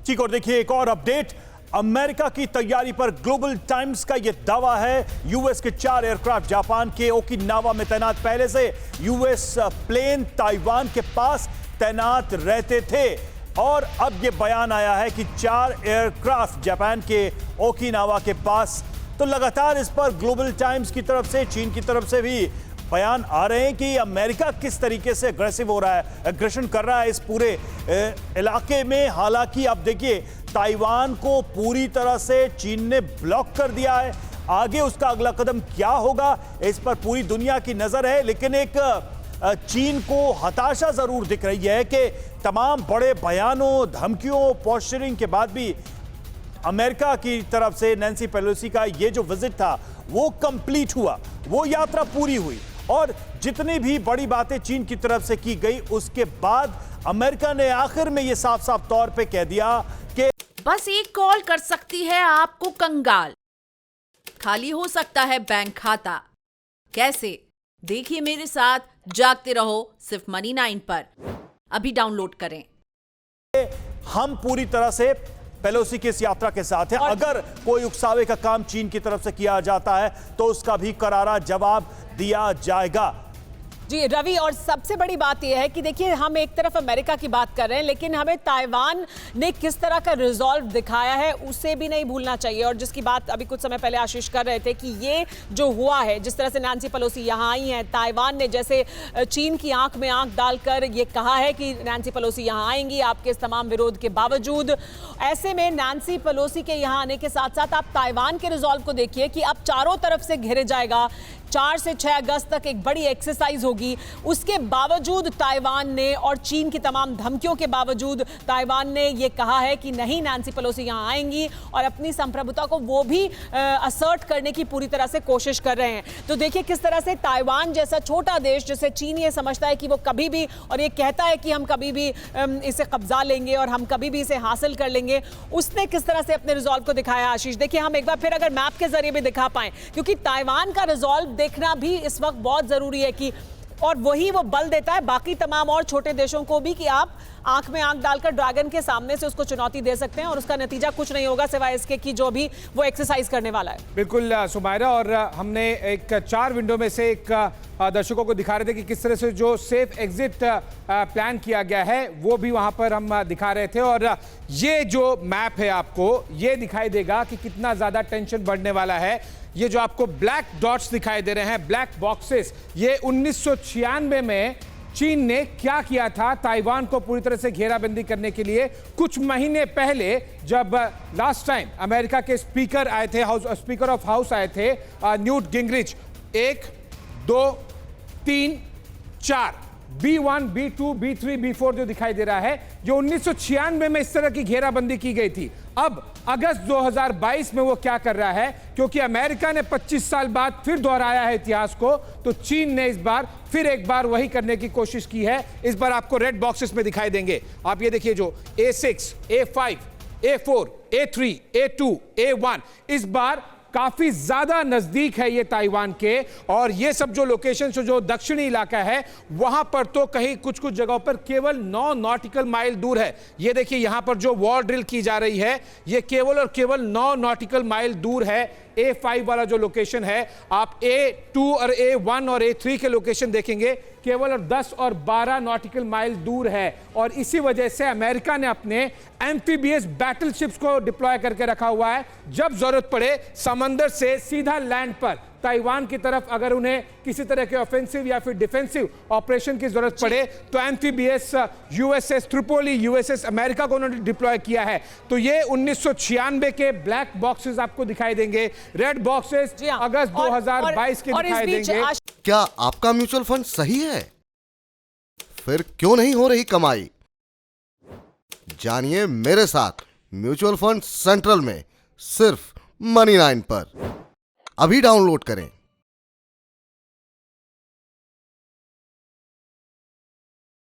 ठीक, और देखिए एक और अपडेट। अमेरिका की तैयारी पर ग्लोबल टाइम्स का यह दावा है। यूएस के 4 एयरक्राफ्ट जापान के ओकिनावा में तैनात पहले से यूएस प्लेन ताइवान के पास तैनात रहते थे, और अब यह बयान आया है कि 4 एयरक्राफ्ट जापान के ओकिनावा के पास। तो लगातार इस पर ग्लोबल टाइम्स की तरफ से, चीन की तरफ से भी बयान आ रहे हैं कि अमेरिका किस तरीके से अग्रेसिव हो रहा है, एग्रेशन कर रहा है इस पूरे इलाके में। हालांकि अब देखिए ताइवान को पूरी तरह से चीन ने ब्लॉक कर दिया है। आगे उसका अगला कदम क्या होगा, इस पर पूरी दुनिया की नजर है। लेकिन एक चीन को हताशा जरूर दिख रही है कि तमाम बड़े बयानों, धमकियों, पोस्चरिंग के बाद भी अमेरिका की तरफ से नैन्सी पेलोसी का ये जो विजिट था वो कंप्लीट हुआ, वो यात्रा पूरी हुई, और जितनी भी बड़ी बातें चीन की तरफ से की गई उसके बाद अमेरिका ने आखिर में ये साफ साफ तौर पे कह दिया कि बस एक कॉल कर सकती है आपको कंगाल, खाली हो सकता है बैंक खाता। कैसे? देखिए मेरे साथ, जागते रहो सिर्फ मनी 9 पर। अभी डाउनलोड करें। हम पूरी तरह से पेलोसी की इस यात्रा के साथ हैं। अगर कोई उकसावे का काम चीन की तरफ से किया जाता है तो उसका भी करारा जवाब दिया जाएगा। जी रवि, और सबसे बड़ी बात यह है कि देखिए हम एक तरफ अमेरिका की बात कर रहे हैं, लेकिन हमें ताइवान ने किस तरह का रिजॉल्व दिखाया है उसे भी नहीं भूलना चाहिए। और जिसकी बात अभी कुछ समय पहले आशीष कर रहे थे कि ये जो हुआ है, जिस तरह से नैन्सी पेलोसी यहाँ आई हैं, ताइवान ने जैसे चीन की आंख में आंख डालकर ये कहा है कि नैन्सी पेलोसी यहाँ आएंगी आपके इस तमाम विरोध के बावजूद। ऐसे में नैन्सी पेलोसी के यहाँ आने के साथ साथ आप ताइवान के रिजॉल्व को देखिए कि अब चारों तरफ से घेरे जाएगा। 4 से 6 अगस्त तक एक बड़ी एक्सरसाइज होगी। उसके बावजूद ताइवान ने, और चीन की तमाम धमकियों के बावजूद ताइवान ने यह कहा है कि नहीं, नैन्सी पेलोसी यहां आएंगी और अपनी संप्रभुता को वो भी असर्ट करने की पूरी तरह से कोशिश कर रहे हैं। तो देखिए किस तरह से ताइवान जैसा छोटा देश, जिसे चीन ये समझता है कि वो कभी भी, और ये कहता है कि हम कभी भी इसे कब्जा लेंगे और हम कभी भी इसे हासिल कर लेंगे, उसने किस तरह से अपने रिजॉल्व को दिखाया। आशीष देखिए, हम एक बार फिर अगर मैप के जरिए भी दिखा पाएं, क्योंकि ताइवान का रिजॉल्व देखना भी इस वक्त बहुत जरूरी है कि, और वही वो बल देता है बाकी तमाम और छोटे देशों को भी कि आप आंख में आंख डालकर ड्रैगन के सामने से उसको चुनौती दे सकते हैं और उसका नतीजा कुछ नहीं होगा सिवाय इसके कि जो भी वो एक्सरसाइज करने वाला है। बिल्कुल सुमायरा, और हमने एक 4 विंडो में से एक दर्शकों को दिखा रहे थे कि किस तरह से जो सेफ एग्जिट प्लान किया गया है वो भी वहां पर हम दिखा रहे थे। और ये जो मैप है आपको ये दिखाई देगा कि कितना ज्यादा टेंशन बढ़ने वाला है। ये जो आपको ब्लैक डॉट्स दिखाई दे रहे हैं, ब्लैक बॉक्सेस, ये 1996 में चीन ने क्या किया था ताइवान को पूरी तरह से घेराबंदी करने के लिए। कुछ महीने पहले जब लास्ट टाइम अमेरिका के स्पीकर आए थे, स्पीकर ऑफ हाउस आए थे Newt Gingrich, 1 2 3 4 B1 B2 B3 B4 जो दिखाई दे रहा है, जो 1996 में इस तरह की घेराबंदी की गई थी। अब अगस्त 2022 में वो क्या कर रहा है, क्योंकि अमेरिका ने 25 साल बाद फिर दोहराया है इतिहास को, तो चीन ने इस बार फिर एक बार वही करने की कोशिश की है। इस बार आपको रेड बॉक्सेस में दिखाई देंगे। आप ये देखिए, जो A6 A5 A4 A3 A2 A1 इस बार काफी ज्यादा नजदीक है ये ताइवान के। और ये सब जो लोकेशन जो दक्षिणी इलाका है वहां पर तो कहीं कुछ कुछ जगहों पर केवल 9 नॉटिकल माइल दूर है। ये देखिए यहां पर जो वॉर ड्रिल की जा रही है ये केवल और केवल 9 नॉटिकल माइल दूर है। A5 वाला जो लोकेशन है, आप A2 और A1 और A3 के लोकेशन देखेंगे केवल और 10 और 12 नॉटिकल माइल दूर है। और इसी वजह से अमेरिका ने अपने एम्फीबियस बैटलशिप्स को डिप्लॉय करके रखा हुआ है। जब जरूरत पड़े समंदर से सीधा लैंड पर ताइवान की तरफ अगर उन्हें किसी तरह के ऑफेंसिव या फिर डिफेंसिव ऑपरेशन की जरूरत पड़े तो amphibious USS Tripoli, USS America को उन्होंने डिप्लॉय किया है। तो ये 1996 के ब्लैक बॉक्सेस आपको दिखाई देंगे। रेड बॉक्सेस अगस्त 2022 के दिखाई देंगे। क्या आपका म्यूचुअल फंड सही है? फिर क्यों नहीं हो रही कमाई? जानिए मेरे साथ म्यूचुअल फंड सेंट्रल में, सिर्फ मनी 9 पर। अभी डाउनलोड करें।